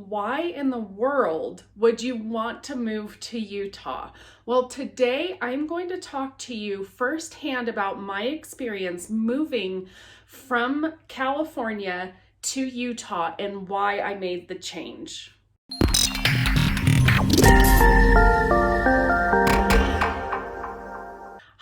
why in the world would you want to move to Utah? Well, today I'm going to talk to you firsthand about my experience moving from California to Utah and why I made the change.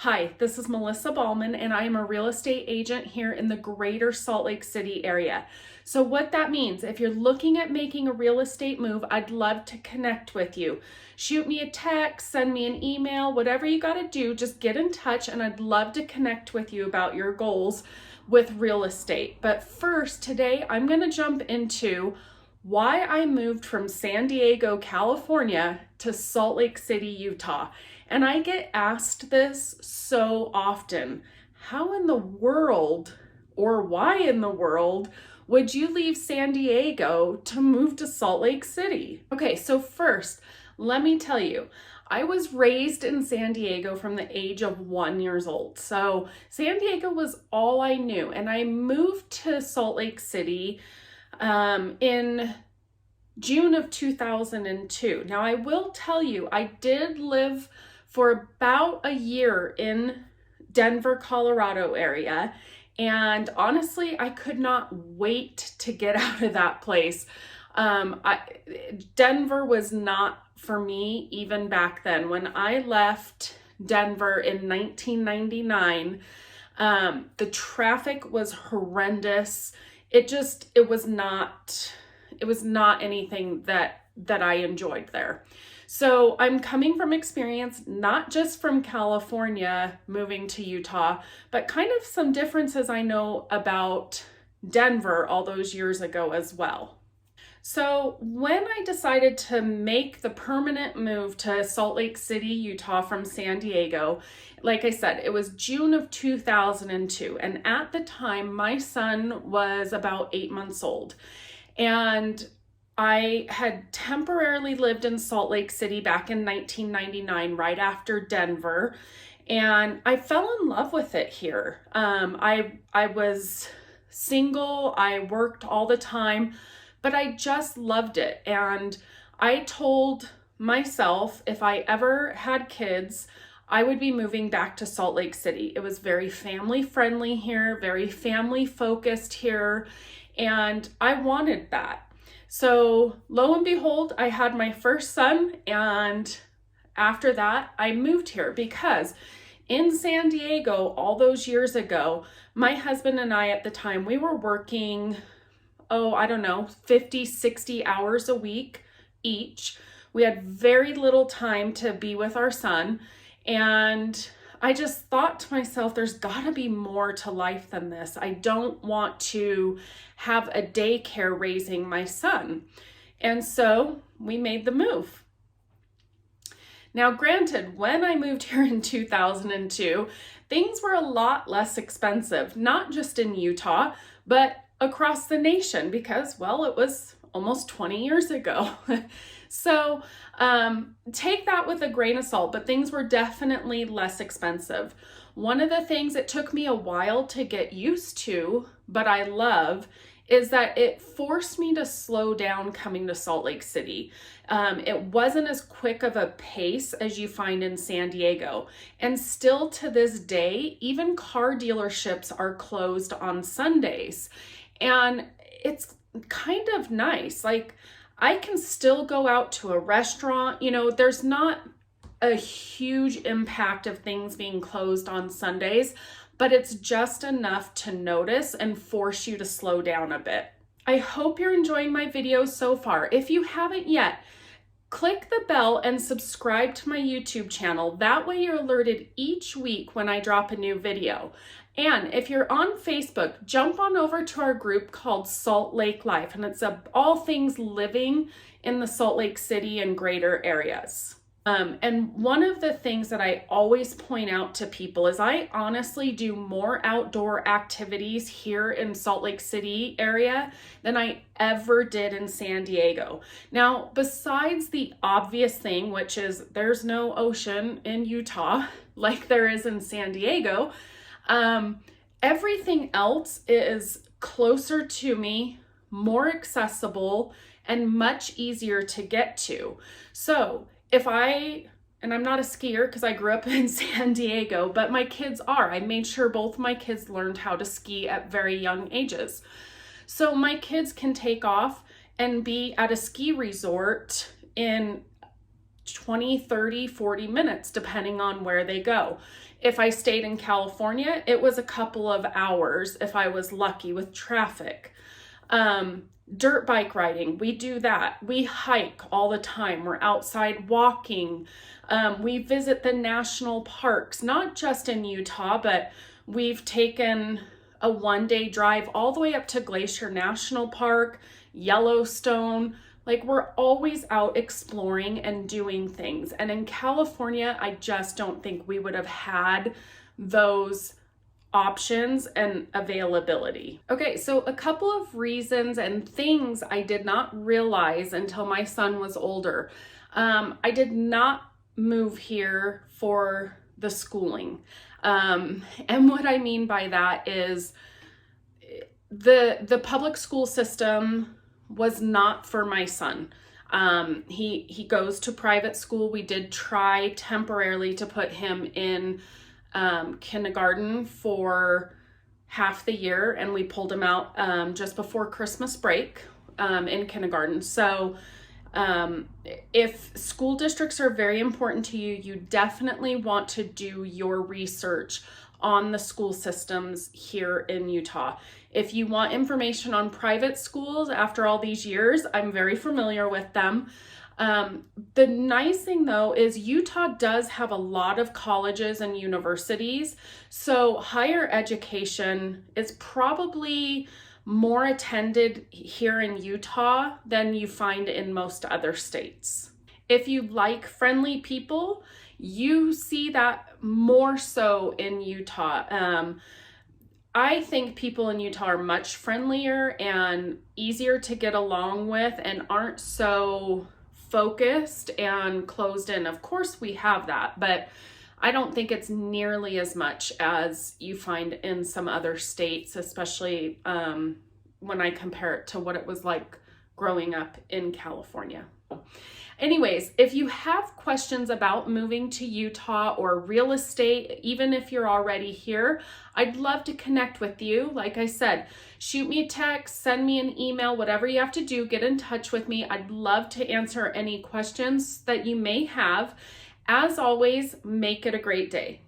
Hi, this is Melissa Ballman, and I am a real estate agent here in the greater Salt Lake City area. So what that means, if you're looking at making a real estate move, I'd love to connect with you. Shoot me a text, send me an email, whatever you got to do, just get in touch, and I'd love to connect with you about your goals with real estate. But first, today, I'm going to jump into why I moved from San Diego, California to Salt Lake City, Utah. And I get asked this so often. How in the world, or why in the world, would you leave San Diego to move to Salt Lake City? Okay, so first, let me tell you, I was raised in San Diego from the age of 1 year old. So San Diego was all I knew. And I moved to Salt Lake City in June of 2002. Now, I will tell you, I did live for about a year in Denver, Colorado area. And honestly, I could not wait to get out of that place. Denver was not for me even back then. When I left Denver in 1999, the traffic was horrendous. It was not anything that I enjoyed there. So I'm coming from experience, not just from California moving to Utah, but kind of some differences I know about Denver all those years ago as well. So when I decided to make the permanent move to Salt Lake City, Utah from San Diego, like I said, it was June of 2002. And at the time, my son was about 8 months old. And I had temporarily lived in Salt Lake City back in 1999, right after Denver, and I fell in love with it here. I was single, I worked all the time, but I just loved it. And I told myself if I ever had kids, I would be moving back to Salt Lake City. It was very family friendly here, very family focused here, and I wanted that. So lo and behold, I had my first son, and after that, I moved here because in San Diego, all those years ago, my husband and I at the time, we were working, 50, 60 hours a week each. We had very little time to be with our son, and I just thought to myself, there's got to be more to life than this. I don't want to have a daycare raising my son. And so we made the move. Now, granted, when I moved here in 2002, things were a lot less expensive, not just in Utah, but across the nation because, well, it was almost 20 years ago. So take that with a grain of salt, but things were definitely less expensive. One of the things it took me a while to get used to, but I love, is that it forced me to slow down coming to Salt Lake City. It wasn't as quick of a pace as you find in San Diego. And still to this day, even car dealerships are closed on Sundays. And it's kind of nice. Like, I can still go out to a restaurant. There's not a huge impact of things being closed on Sundays, but it's just enough to notice and force you to slow down a bit. I hope you're enjoying my videos so far. If you haven't yet, click the bell and subscribe to my YouTube channel. That way you're alerted each week when I drop a new video. And if you're on Facebook, jump on over to our group called Salt Lake Life, and it's all things living in the Salt Lake City and greater areas. And one of the things that I always point out to people is I honestly do more outdoor activities here in Salt Lake City area than I ever did in San Diego. Now, besides the obvious thing, which is there's no ocean in Utah like there is in San Diego, everything else is closer to me, more accessible, and much easier to get to. So and I'm not a skier because I grew up in San Diego, but my kids are. I made sure both my kids learned how to ski at very young ages. So my kids can take off and be at a ski resort in 20, 30, 40 minutes, depending on where they go. If I stayed in California, it was a couple of hours if I was lucky with traffic. Dirt bike riding, we do that. We hike all the time. We're outside walking. We visit the national parks, not just in Utah, but we've taken a one-day drive all the way up to Glacier National Park, Yellowstone. Like, we're always out exploring and doing things. And in California, I just don't think we would have had those options and availability. Okay, so a couple of reasons and things I did not realize until my son was older. I did not move here for the schooling. And what I mean by that is the public school system was not for my son. He goes to private school. We did try temporarily to put him in kindergarten for half the year, and we pulled him out just before Christmas break in kindergarten. So if school districts are very important to you, you definitely want to do your research on the school systems here in Utah. If you want information on private schools after all these years, I'm very familiar with them. The nice thing though is Utah does have a lot of colleges and universities, so higher education is probably more attended here in Utah than you find in most other states. If you like friendly people, you see that more so in Utah. I think people in Utah are much friendlier and easier to get along with and aren't so focused and closed in. Of course we have that, but I don't think it's nearly as much as you find in some other states, especially when I compare it to what it was like growing up in California. Anyways, if you have questions about moving to Utah or real estate, even if you're already here, I'd love to connect with you. Like I said, shoot me a text, send me an email, whatever you have to do, get in touch with me. I'd love to answer any questions that you may have. As always, make it a great day.